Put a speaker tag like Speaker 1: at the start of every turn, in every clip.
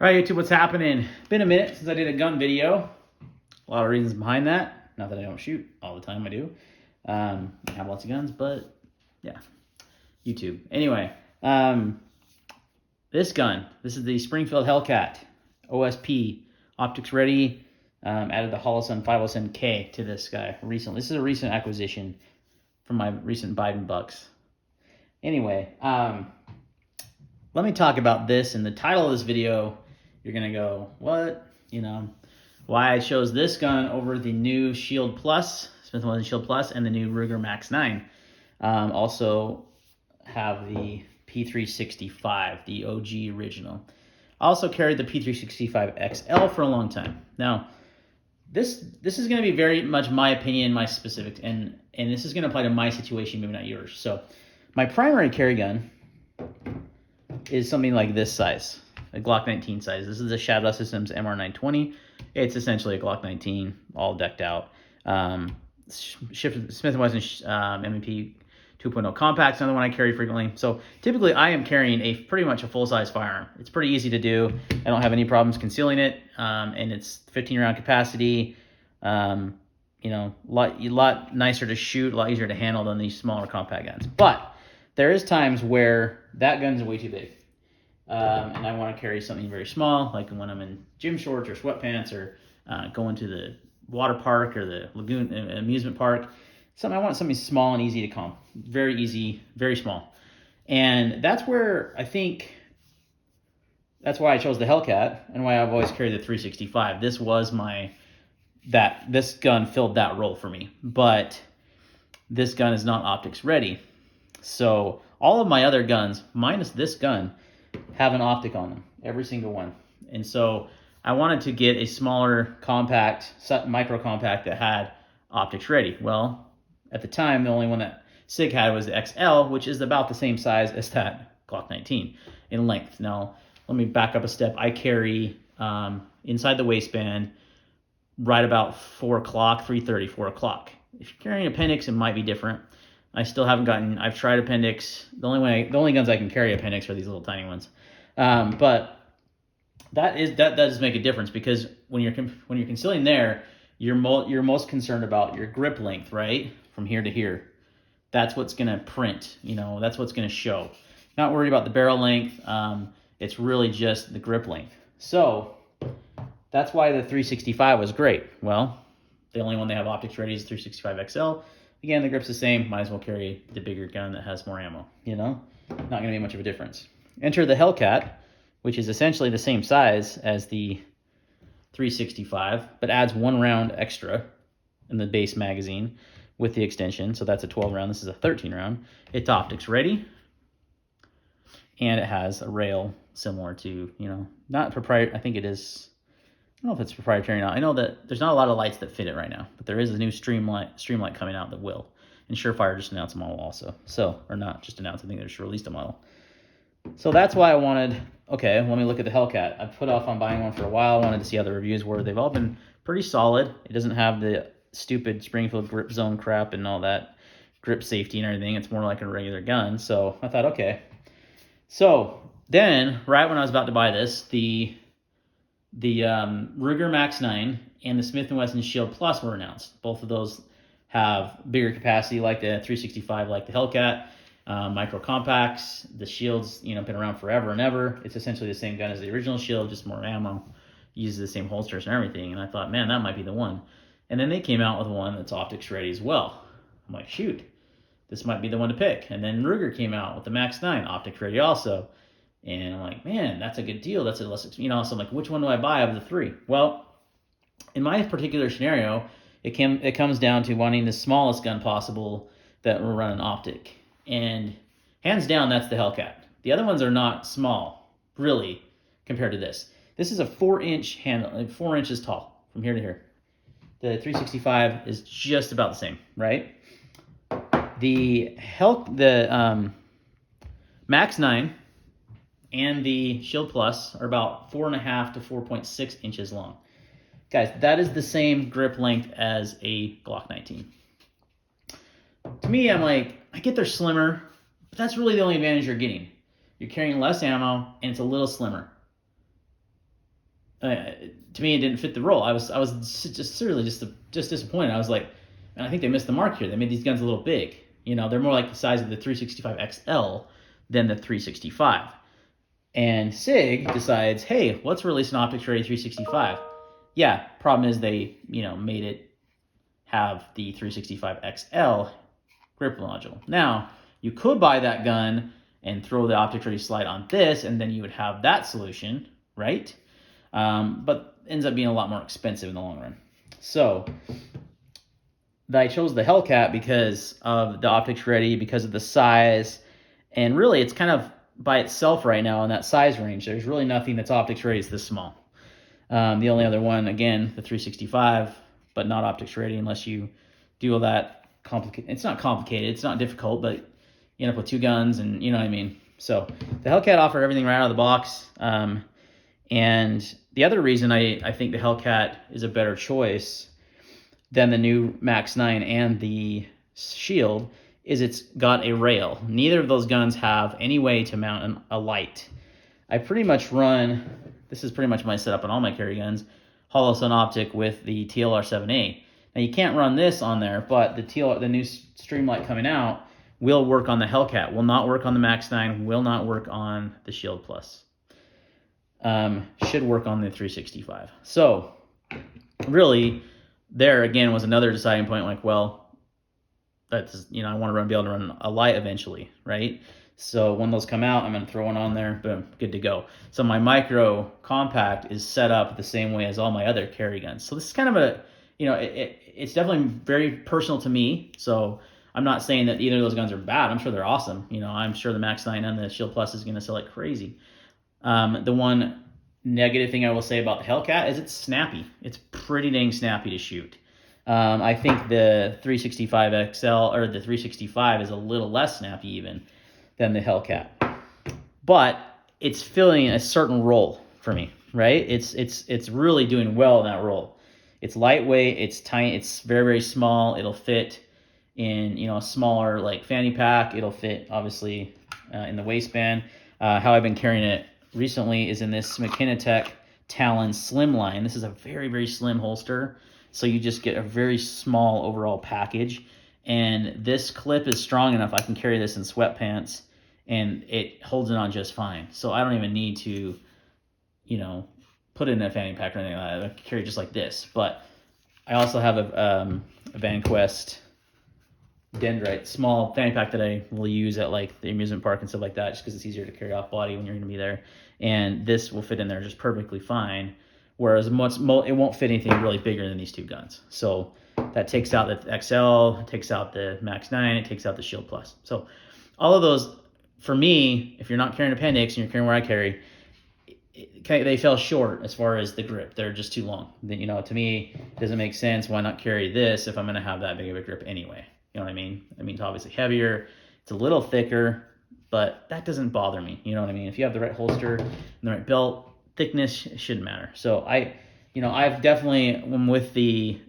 Speaker 1: All right, YouTube, what's happening? Been a minute since I did a gun video. A lot of reasons behind that. Not that I don't shoot all the time, I do. I have lots of guns, but yeah, YouTube. Anyway, this gun, this is the Springfield Hellcat OSP, optics ready. Added the Holosun 507K to this guy recently. This is a recent acquisition from my recent Biden bucks. Anyway, let me talk about this. In the title of this video, you're going to go, what? You know, why I chose this gun over the new Shield Plus, Smith & Wesson Shield Plus, and the new Ruger Max-9. Also have the P365, the OG original. I also carried the P365 XL for a long time. Now, this is going to be very much my opinion, my specifics, and this is going to apply to my situation, maybe not yours. So, my primary carry gun is something like this size, a Glock 19 size. This is a Shadow Systems MR920. It's essentially a Glock 19, all decked out. Smith & Wesson M&P 2.0 Compact's another one I carry frequently. So typically I am carrying pretty much a full-size firearm. It's pretty easy to do. I don't have any problems concealing it, and it's 15-round capacity. You know, a lot nicer to shoot, a lot easier to handle than these smaller compact guns. But there is times where that gun's way too big. And I want to carry something very small, like when I'm in gym shorts or sweatpants or going to the water park or the lagoon amusement park. I want something small and easy to comb. Very easy, very small. And that's where I think, that's why I chose the Hellcat and why I've always carried the 365. This gun filled that role for me. But this gun is not optics ready. So all of my other guns, minus this gun, have an optic on them, every single one. And so I wanted to get a smaller compact, micro compact that had optics ready. Well, at the time, the only one that SIG had was the XL, which is about the same size as that Glock 19 in length. Now, let me back up a step. I carry inside the waistband right about 4 o'clock, 3:30, 4 o'clock. If you're carrying appendix, it might be different. I still haven't I've tried appendix. The only guns I can carry appendix are these little tiny ones. But that does make a difference, because when you're concealing there, you're most concerned about your grip length, right? From here to here. That's what's going to print, you know, that's what's going to show. Not worried about the barrel length. It's really just the grip length. So that's why the 365 was great. Well, the only one they have optics ready is 365 XL. Again, the grip's the same. Might as well carry the bigger gun that has more ammo, you know? Not going to be much of a difference. Enter the Hellcat, which is essentially the same size as the 365, but adds 1 round extra in the base magazine with the extension. So that's a 12 round. This is a 13 round. It's optics ready. And it has a rail similar to, you know, not proprietary. I think it is. I don't know if it's proprietary or not. I know that there's not a lot of lights that fit it right now, but there is a new Streamlight coming out that will. And Surefire just announced a model also. So, or not just announced, I think they just released a model. So that's why I wanted, okay, let me look at the Hellcat. I put off on buying one for a while. I wanted to see how the reviews were. They've all been pretty solid. It doesn't have the stupid Springfield grip zone crap and all that grip safety and everything. It's more like a regular gun. So I thought, okay. So then, right when I was about to buy this, the Ruger Max-9 and the Smith & Wesson Shield Plus were announced. Both of those have bigger capacity, like the 365, like the Hellcat, micro compacts. The Shield's, you know, been around forever and ever. It's essentially the same gun as the original Shield, just more ammo, uses the same holsters and everything. And I thought, man, that might be the one. And then they came out with one that's optics ready as well. I'm like, shoot, this might be the one to pick. And then Ruger came out with the Max-9, optics ready also. And I'm like, man, that's a good deal. That's a less, you know, so I'm like, which one do I buy of the three? Well, in my particular scenario, it comes down to wanting the smallest gun possible that will run an optic. And hands down, that's the Hellcat. The other ones are not small, really, compared to this. This is a 4-inch handle, like 4 inches tall from here to here. The 365 is just about the same, right? The Max-9 and the Shield Plus are about 4.5 to 4.6 inches long. Guys, that is the same grip length as a Glock 19. To me, I'm like, I get they're slimmer, but that's really the only advantage you're getting. You're carrying less ammo, and it's a little slimmer. to me, it didn't fit the role. I was just seriously just disappointed. I was like, man, I think they missed the mark here. They made these guns a little big. You know, they're more like the size of the 365 XL than the 365. And SIG decides, hey, let's release an optics ready 365. Yeah, problem is they, made it have the 365 XL grip module. Now, you could buy that gun and throw the optics ready slide on this, and then you would have that solution, right? But ends up being a lot more expensive in the long run. So I chose the Hellcat because of the optics ready, because of the size, and really it's kind of by itself right now in that size range. There's really nothing that's optics ready is this small. The only other one, again, the 365, but not optics ready unless you do all that complicated. It's not complicated, it's not difficult, but you end up with two guns, and you know what I mean. So the Hellcat offered everything right out of the box. And the other reason I think the Hellcat is a better choice than the new Max-9 and the Shield is it's got a rail. Neither of those guns have any way to mount a light. I pretty much run, this is pretty much my setup on all my carry guns, hollow sun optic with the TLR7A. Now you can't run this on there, but the new Streamlight coming out will work on the Hellcat, will not work on the Max-9, will not work on the Shield Plus. Should work on the 365. So really, there again was another deciding point. Like, well, that's I want to be able to run a light eventually, right? So when those come out, I'm going to throw one on there. Boom, good to go. So my micro compact is set up the same way as all my other carry guns. So this is kind of a it's definitely very personal to me. So I'm not saying that either of those guns are bad. I'm sure they're awesome. I'm sure the Max-9 and the Shield Plus is going to sell like crazy. The one negative thing I will say about the Hellcat is it's snappy. It's pretty dang snappy to shoot. I think the 365 XL or the 365 is a little less snappy even than the Hellcat. But it's filling a certain role for me, right? It's really doing well in that role. It's lightweight, it's tiny, it's very, very small. It'll fit in, a smaller like fanny pack. It'll fit obviously in the waistband. How I've been carrying it recently is in this McKinney Talon Slimline. This is a very, very slim holster, so you just get a very small overall package. And this clip is strong enough I can carry this in sweatpants, and it holds it on just fine. So I don't even need to, put it in a fanny pack or anything like that. I can carry it just like this. But I also have a VanQuest Dendrite small fanny pack that I will use at like the amusement park and stuff like that, just because it's easier to carry off body when you're going to be there. And this will fit in there just perfectly fine, whereas it won't fit anything really bigger than these two guns. So that takes out the XL, it takes out the Max-9, it takes out the Shield Plus. So all of those, for me, if you're not carrying appendix and you're carrying where I carry, they fell short as far as the grip. They're just too long. To me, it doesn't make sense. Why not carry this if I'm going to have that big of a grip anyway? You know what I mean? I mean, it's obviously heavier. It's a little thicker, but that doesn't bother me. You know what I mean? If you have the right holster and the right belt, thickness, it shouldn't matter. So I've definitely am with the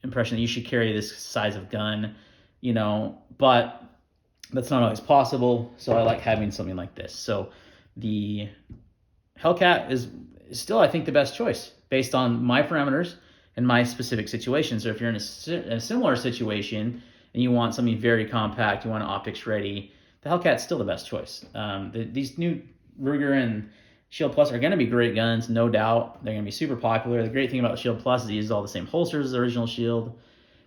Speaker 1: impression that you should carry this size of gun, but that's not always possible. So I like having something like this. So the Hellcat is still, I think, the best choice based on my parameters and my specific situation. So if you're in a similar situation and you want something very compact, you want an optics ready, the Hellcat's still the best choice. These new Ruger and Shield Plus are going to be great guns, no doubt. They're going to be super popular. The great thing about the Shield Plus is it uses all the same holsters as the original Shield.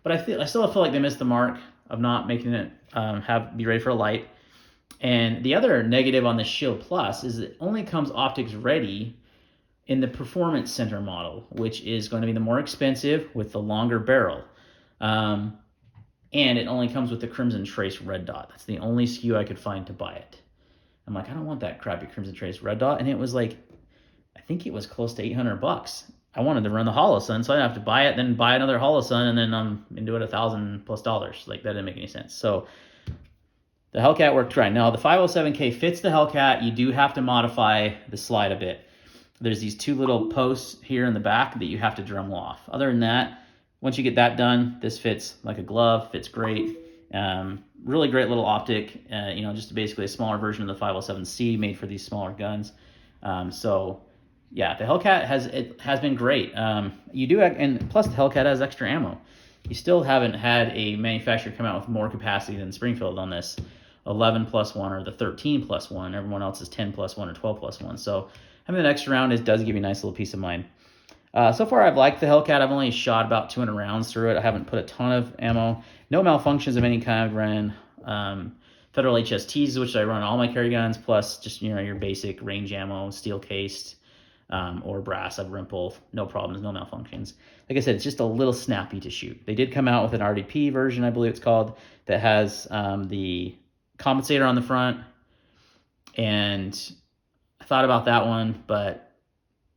Speaker 1: But I still feel like they missed the mark of not making it be ready for a light. And the other negative on the Shield Plus is it only comes optics ready in the Performance Center model, which is going to be the more expensive with the longer barrel. And it only comes with the Crimson Trace red dot. That's the only SKU I could find to buy it. I'm like, I don't want that crappy Crimson Trace red dot. And it was like, I think it was close to $800. I wanted to run the Hollow Sun, so I'd have to buy it, then buy another Hollow Sun, and then I'm into it $1,000+. Like, that didn't make any sense. So the Hellcat worked right. Now, the 507K fits the Hellcat. You do have to modify the slide a bit. There's these two little posts here in the back that you have to Dremel off. Other than that, once you get that done, this fits like a glove, fits great. Really great little optic, just basically a smaller version of the 507C made for these smaller guns. So yeah, the Hellcat has been great. You do, and plus the Hellcat has extra ammo. You still haven't had a manufacturer come out with more capacity than Springfield on this 11 plus 1 or the 13 plus 1. Everyone else is 10 plus 1 or 12 plus 1. So having that extra round does give you a nice little peace of mind. So far, I've liked the Hellcat. I've only shot about 200 rounds through it. I haven't put a ton of ammo. No malfunctions of any kind. I've ran Federal HSTs, which I run all my carry guns, plus just your basic range ammo, steel cased, or brass. I've run both. No problems, no malfunctions. Like I said, it's just a little snappy to shoot. They did come out with an RDP version, I believe it's called, that has the compensator on the front, and I thought about that one, but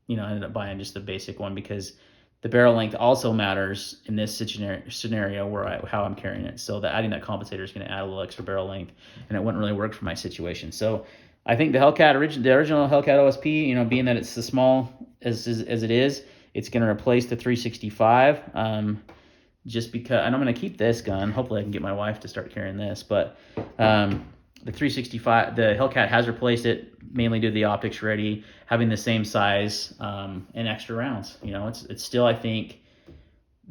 Speaker 1: I ended up buying just the basic one because the barrel length also matters in this scenario where how I'm carrying it. So adding that compensator is going to add a little extra barrel length, and it wouldn't really work for my situation. So I think the Hellcat, the original Hellcat OSP, being that it's as small as it is, it's going to replace the 365. Just because, and I'm going to keep this gun. Hopefully I can get my wife to start carrying this, but the 365, the Hellcat has replaced it mainly due to the optics ready, having the same size and extra rounds. It's still, I think,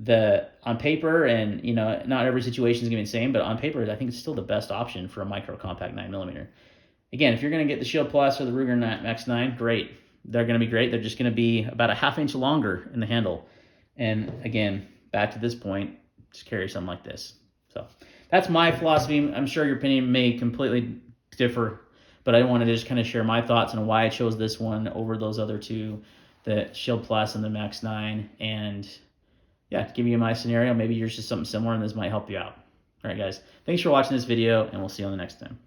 Speaker 1: on paper, and not every situation is going to be the same, but on paper, I think it's still the best option for a micro compact 9mm. Again, if you're going to get the Shield Plus or the Ruger Max-9, great. They're going to be great. They're just going to be about a ½ inch longer in the handle. And again, back to this point, just carry something like this. So that's my philosophy. I'm sure your opinion may completely differ, but I wanted to just kind of share my thoughts on why I chose this one over those other two, the Shield Plus and the Max-9. And yeah, give you my scenario. Maybe yours is something similar and this might help you out. All right, guys. Thanks for watching this video, and we'll see you on the next time.